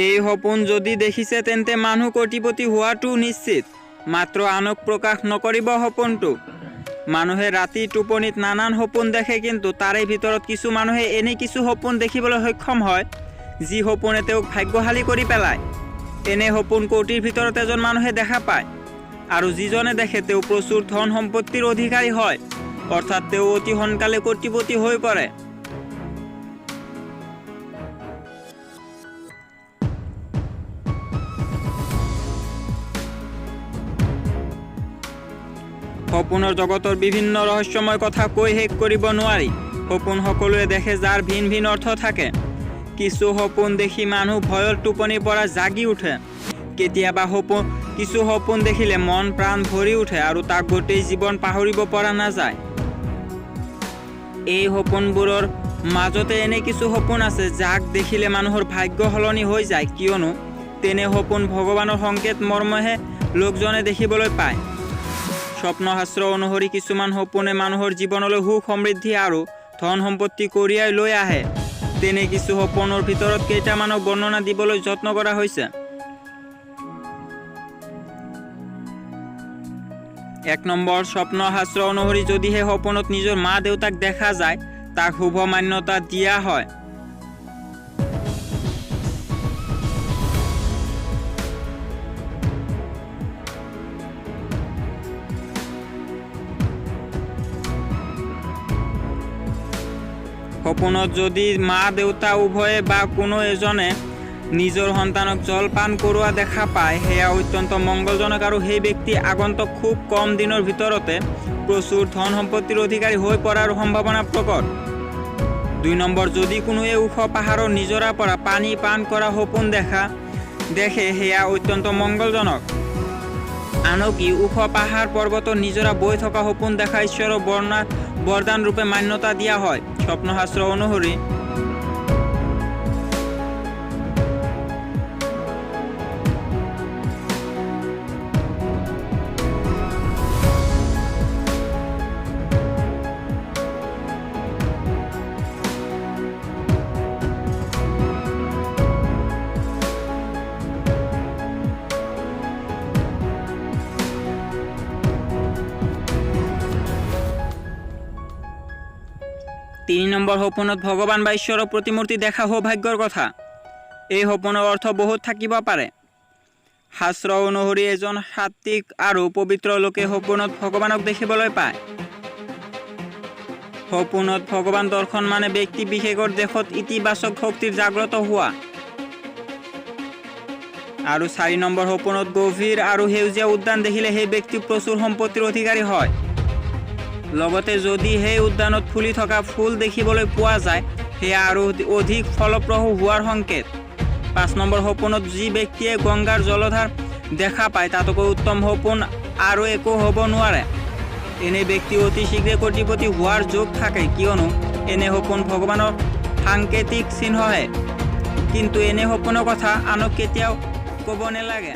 এই সপোন যদি দেখিছে তেন্তে মানুহ কোটিপতি হোৱাটো নিশ্চিত। মাত্ৰ আনক প্ৰকাশ নকৰিব সপোনটো। মানুহে ৰাতি টোপনিত নানান সপোন দেখে, কিন্তু তাৰে ভিতৰত কিছু মানুহে এনে কিছু সপোন দেখিবলৈ সক্ষম হয় যি সপোনে তেওঁক ভাগ্যশালী কৰি পেলায়। এনে সপোন কোটিৰ ভিতৰত এজন মানুহে দেখা পায়, আৰু যিজনে দেখে তেওঁ প্ৰচুৰ ধন সম্পত্তিৰ অধিকাৰী হয়, অৰ্থাৎ তেওঁ অতি সোনকালে কোটিপতি হৈ পৰে। সপোনৰ জগতৰ বিভিন্ন ৰহস্যময় কথা কৈ শেষ কৰিব নোৱাৰি। সপোন সকলোৱে দেখে, যাৰ ভিন ভিন অৰ্থ থাকে। কিছু সপোন দেখি মানুহ ভয়ৰ টোপনিৰ পৰা জাগি উঠে। কেতিয়াবা কিছু সপোন দেখিলে মন প্ৰাণ ভৰি উঠে আৰু তাক গোটেই জীৱন পাহৰিব পৰা নাযায়। এই সপোনবোৰৰ মাজতে এনে কিছু সপোন আছে যাক দেখিলে মানুহৰ ভাগ্য সলনি হৈ যায়, কিয়নো তেনে সপোন ভগৱানৰ সংকেত মৰ্মেহে লোকজনে দেখিবলৈ পায়। স্বপ্নশাস্ত্ৰ অনুসৰি কিছুমান সপোনে মানুহৰ জীৱনলৈ সুখ সমৃদ্ধি আৰু ধন সম্পত্তি কঢ়িয়াই লৈ আহে। তেনে কিছু সপোনৰ ভিতৰত কেইটামানক বৰ্ণনা দিবলৈ যত্ন কৰা হৈছে। 1 নম্বৰ, স্বপ্নশাস্ত্ৰ অনুসৰি যদিহে সপোনত নিজৰ মা দেউতাক দেখা যায়, তাক শুভ মান্যতা দিয়া হয়। সপোনত যদি মা দেউতা উভয়ে বা কোনো এজনে নিজৰ সন্তানক জলপান কৰোৱা দেখা পায়, সেয়া অত্যন্ত মংগলজনক আৰু সেই ব্যক্তি আগন্তুক খুব কম দিনৰ ভিতৰতে প্ৰচুৰ ধন সম্পত্তিৰ অধিকাৰী হৈ পৰাৰ সম্ভাৱনা প্ৰকট। 2 নম্বৰ, যদি কোনোৱে ওখ পাহাৰৰ নিজৰাৰ পৰা পানী পান কৰা সপোন দেখে, সেয়া অত্যন্ত মংগলজনক। আনকি ওখ পাহাৰ পৰ্বতৰ নিজৰা বৈ থকা সপোন দেখা ঈশ্বৰৰ বৰদান ৰূপে মান্যতা দিয়া হয়। স্বপ্নশাস্ত্ৰ অনুসৰি তিনি নম্বৰ, সপোনত ভগৱান বা ঈশ্বৰৰ প্ৰতিমূৰ্তি দেখা সৌভাগ্যৰ কথা। এই সপোনৰ অৰ্থ বহুত থাকিব পাৰে। শাস্ত্ৰ অনুসৰি এজন সাত্বিক আৰু পবিত্ৰ লোকে সপোনত ভগৱানক দেখিবলৈ পায়। সপোনত ভগৱান দৰ্শন মানে ব্যক্তি বিশেষৰ দেশত ইতিবাচক শক্তিৰ জাগ্ৰত হোৱা। আৰু 4 নম্বৰ, সপোনত গভীৰ আৰু সেউজীয়া উদ্যান দেখিলে সেই ব্যক্তি প্ৰচুৰ সম্পত্তিৰ অধিকাৰী হয়। লগতে যদি সেই উদ্যানত ফুলি থকা ফুল দেখিবলৈ পোৱা যায়, সেয়া আৰু অধিক ফলপ্ৰসূ হোৱাৰ সংকেত। 5 নম্বৰ, সপোনত যি ব্যক্তিয়ে গংগাৰ জলধাৰ দেখা পায়, তাতকৈ উত্তম সপোন আৰু একো হ'ব নোৱাৰে। এনে ব্যক্তি অতি শীঘ্ৰে কোটিপতি হোৱাৰ যোগ থাকে, কিয়নো এনে সপোন ভগৱানৰ সাংকেতিক চিহ্নহে। কিন্তু এনে সপোনৰ কথা আনক কেতিয়াও ক'ব নালাগে।